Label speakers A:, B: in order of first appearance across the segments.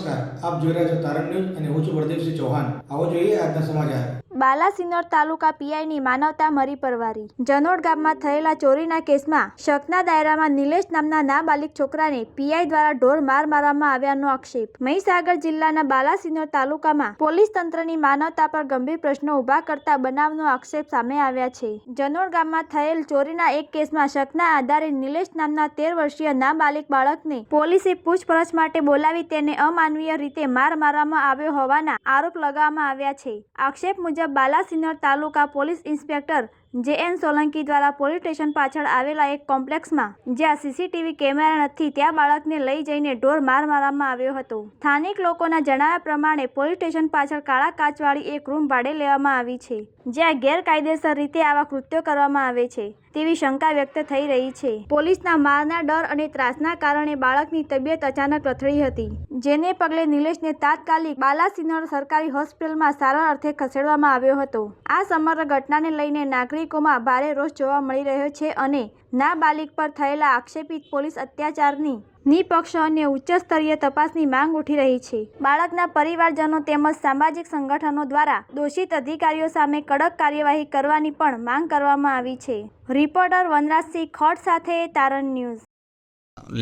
A: નમસ્કાર, આપ જોઈ રહ્યા છો તારણ ન્યૂઝ અને હું છું પ્રદીપસિંહ ચૌહાણ. આવો જોઈએ આજના સમાચાર.
B: બાલાસિનોર તાલુકા પીઆઈની માનવતા મરી પરવારી. જનોડ ગામમાં થયેલા ચોરીના કેસમાં શકના દાયરામાં નિલેશ નામના નાબાલિગ છોકરાને પીઆઈ દ્વારા ઢોર માર મારવામાં આવ્યાનો આક્ષેપ. મહીસાગર જિલ્લાના બાલાસિનોર તાલુકામાં પોલીસ તંત્રની માનવતા પર ગંભીર પ્રશ્નો ઉભા કરતા બનાવનો આક્ષેપ સામે આવ્યા છે. જનોડ ગામમાં થયેલ ચોરીના એક કેસમાં શકના આધારે નિલેશ નામના 13 વર્ષીય નાબાલિગ બાળકને પોલીસે પૂછપરછ માટે બોલાવી તેને અમાનવીય રીતે માર મારવામાં આવ્યો હોવાના આરોપ લગાવવામાં આવ્યા છે. આક્ષેપ મુજબ બાલાસિનોર તાલુકા પોલીસ ઇન્સ્પેક્ટર જે.એન. સોલંકી દ્વારા પોલીસ સ્ટેશન પાછળ આવેલા એક કોમ્પ્લેક્સમાં જ્યાં સીસીટીવી કેમેરા નથી ત્યાં બાળકને લઈ જઈને ઢોર માર મારવામાં આવ્યો હતો. સ્થાનિક લોકોના જણાવ્યા પ્રમાણે પોલીસ સ્ટેશન પાછળ કાળા કાચવાળી એક રૂમ ભાડે લેવામાં આવી છે જ્યાં ગેરકાયદેસર રીતે આવા કૃત્યો કરવામાં આવે છે તેવી શંકા વ્યક્ત થઈ રહી છે. પોલીસના મારના ડર અને ત્રાસના કારણે બાળકની તબિયત અચાનક લથડી હતી, જેને પગલે નિલેશને તાત્કાલિક બાલાસિનોર સરકારી હોસ્પિટલમાં સારવાર અર્થે ખસેડવામાં આવ્યો હતો. આ સમગ્ર ઘટનાને લઈને નાગરિકોમાં ભારે રોષ જોવા મળી રહ્યો છે અને નાબાલિગ પર થયેલા આક્ષેપિત પોલીસ અત્યાચારની નિષ્પક્ષ અને ઉચ્ચ સ્તરીય તપાસની માંગ ઉઠી રહી છે. બાળકના પરિવારજનો તેમજ સામાજિક સંગઠનો દ્વારા દોષિત અધિકારીઓ સામે કડક કાર્યવાહી કરવાની પણ માંગ કરવામાં આવી છે. રિપોર્ટર વનરાજસિંહ ખોટ સાથે તારણ ન્યૂઝ.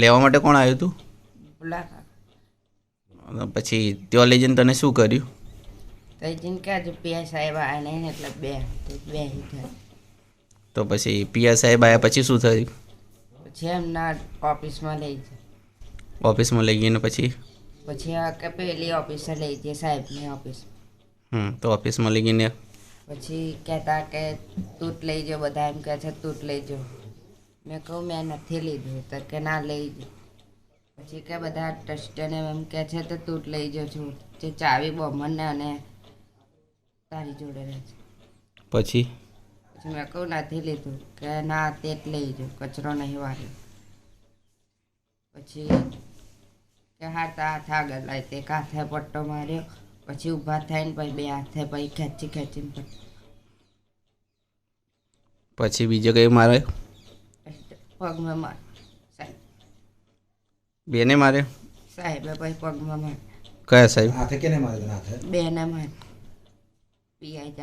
C: લેવા માટે કોણ આવ્યું હતું?
D: બોલા
C: પછી ત્યાં લઈ જઈને તને શું કર્યું?
D: તો જઈને કાજુ પીઆઈ સાહેબ આવ્યા ને એટલે બે થયા.
C: તો પછી પીઆઈ સાહેબ આવ્યા પછી શું થયું?
D: પછી એમના ઓફિસમાં લઈ જાય.
C: ઓફિસમાં લઈ ગઈને પછી
D: આ કે પેલી ઓફિસે લઈ જાય સાહેબની ઓફિસ.
C: તો ઓફિસમાં લઈ ગઈને
D: પછી કહેતા કે તું જ લઈ જાઓ, બધા એમ કહે છે તું જ લઈ જાઓ. મેં કહું મેં નથી લીધું તો કે ના લઈ જાઓ. પછી કે બધા ટ્રસ્ટીને એમ કહે છે તો તું જ લઈ જાઓ છું, જે ચાવી બમણને અને તારી જોડે રહે છે.
C: પછી
D: મેં કહું નથી લીધું કે ના તે જ લઈ જાઓ, કચરો નહીં વાળ્યો. પછી કે હાથ આગળ લાવી તે હાથે પટ્ટો માર્યો. પછી ઊભા થઈને પછી બે હાથે પછી ખેંચીને પટ્ટો.
C: પછી બીજો કઈ મારે?
D: પગમાં માર સાહેબ.
C: બેને મારે?
D: સાહેબે પછી પગમાં માર.
C: કયા સાહેબ?
A: હાથે કેને મારે? હાથે
D: બેને માર. પીઆઈ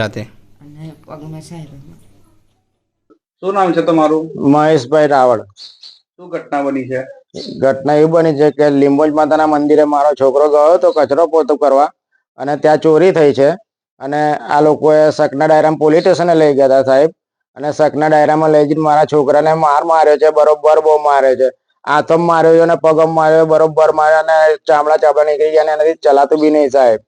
C: જાતે
D: અને પગમાં સાહેબે માર.
E: શું નામ છે તમારું?
F: મહેશભાઈ રાવળ.
E: શું ઘટના બની છે?
F: ઘટના એવી બની છે કે લીંબોજ માતાના મંદિરે મારો છોકરો ગયો તો કચરો પોતો કરવા અને ત્યાં ચોરી થઈ છે અને આ લોકોએ શકના ડાયરામાં પોલીસ સ્ટેશને લઈ ગયા હતા સાહેબ. અને શકના ડાયરામાં લઈ જઈને મારા છોકરાને માર માર્યો છે, બરોબર બહુ માર્યો છે. હાથમ માર્યો છે અને પગમ માર્યો, બરોબર માર્યો અને ચામડા નીકળી ગયા અને એનાથી ચલાતું બી નહીં સાહેબ.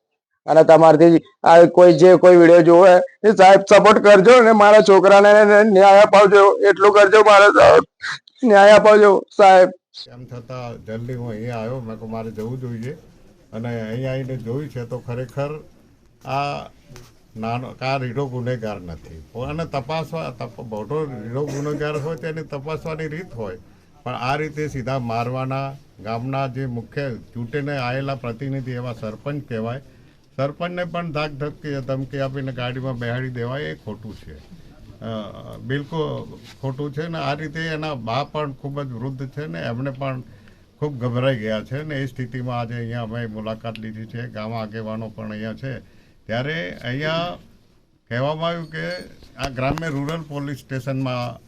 F: અને તમારથી આ કોઈ વિડીયો જોવે એ સાહેબ સપોર્ટ કરજો અને મારા છોકરાને ન્યાય અપાવજો, એટલું કરજો મારે સાહેબ, ન્યાય અપાવજો સાહેબ.
G: એમ છતાં જલ્દી હું અહીંયા આવ્યો. મેં કહું મારે જવું જોઈએ અને અહીંયા આવીને જોયું છે તો ખરેખર આ રીઢો ગુનેગાર નથી અને મોટો રીઢો ગુનેગાર હોય તેની તપાસવાની રીત હોય, પણ આ રીતે સીધા મારવાના ગામના જે મુખ્ય ચૂંટીને આવેલા પ્રતિનિધિ એવા સરપંચ કહેવાય, સરપંચને પણ ધમકી આપીને ગાડીમાં બેહાડી દેવાય એ ખોટું છે, બિલકુલ ખોટું છે. ને આ રીતે એના બા પણ ખૂબ જ વૃદ્ધ છે ને એમને પણ ખૂબ ગભરાઈ ગયા છે ને એ સ્થિતિમાં આજે અહીંયા અમે મુલાકાત લીધી છે. ગામ આગેવાનો પણ અહીંયા છે. ત્યારે અહીંયા કહેવામાં આવ્યું કે આ ગ્રામ્ય રૂરલ પોલીસ સ્ટેશનમાં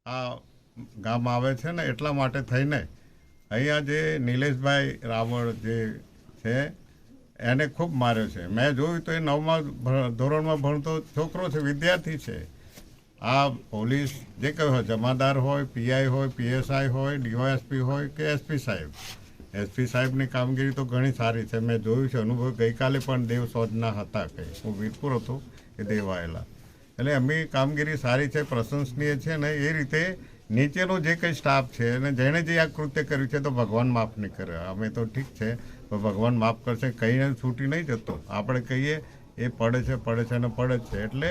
G: આ ગામ આવે છે ને એટલા માટે થઈને અહીંયા જે નિલેશભાઈ રાવળ જે છે એને ખૂબ માર્યો છે. મેં જોયું તો એ 9મા ધોરણમાં ભણતો છોકરો છે, વિદ્યાર્થી છે. આ પોલીસ જે કંઈ હોય, જમાદાર હોય, પીઆઈ હોય, પીએસઆઈ હોય, ડીવાયએસપી હોય કે એસપી સાહેબની કામગીરી તો ઘણી સારી છે. મેં જોયું છે, અનુભવ. ગઈકાલે પણ દેવ સોજના હતા, કંઈ હું વીરપુર હતો એ દેવ આવેલા. એટલે એમની કામગીરી સારી છે, પ્રશંસનીય છે. ને એ રીતે નીચેનો જે કંઈ સ્ટાફ છે અને જેણે જે આ કૃત્ય કર્યું છે તો ભગવાન માફ નહીં કરે. અમે તો ઠીક છે, તો ભગવાન માફ કરશે, કહીને છૂટી નહીં જતો. આપણે કહીએ એ પડે છે અને પડે જ છે. એટલે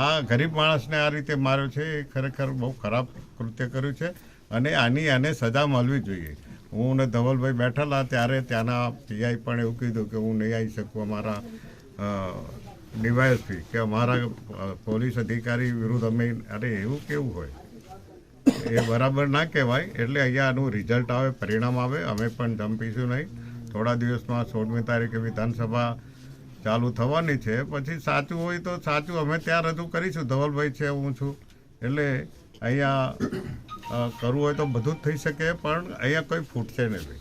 G: આ ગરીબ માણસને આ રીતે માર્યો છે એ ખરેખર બહુ ખરાબ કૃત્ય કર્યું છે અને આને સજા મળવી જોઈએ. હું ને ધવલભાઈ બેઠેલા ત્યારે ત્યાંના પીઆઈ પણ એવું કીધું કે હું નહીં આવી શકું, અમારા ડીવાયએસપી કે અમારા પોલીસ અધિકારી વિરુદ્ધ અમે. અરે એવું કેવું હોય? એ બરાબર ના કહેવાય. એટલે અહીંયા આનું રિઝલ્ટ આવે, પરિણામ આવે. અમે પણ ધમપીશું નહીં થોડા દિવસમાં 16મી તારીખે વિધાનસભા ચાલુ થવાની છે. પછી સાચું હોય તો સાચું અમે ત્યાં રજૂ કરીશું. ધવલભાઈ છે, હું છું, એટલે અહીંયા કરવું હોય તો બધું જ થઈ શકે, પણ અહીંયા કોઈ ફૂટશે નહીં.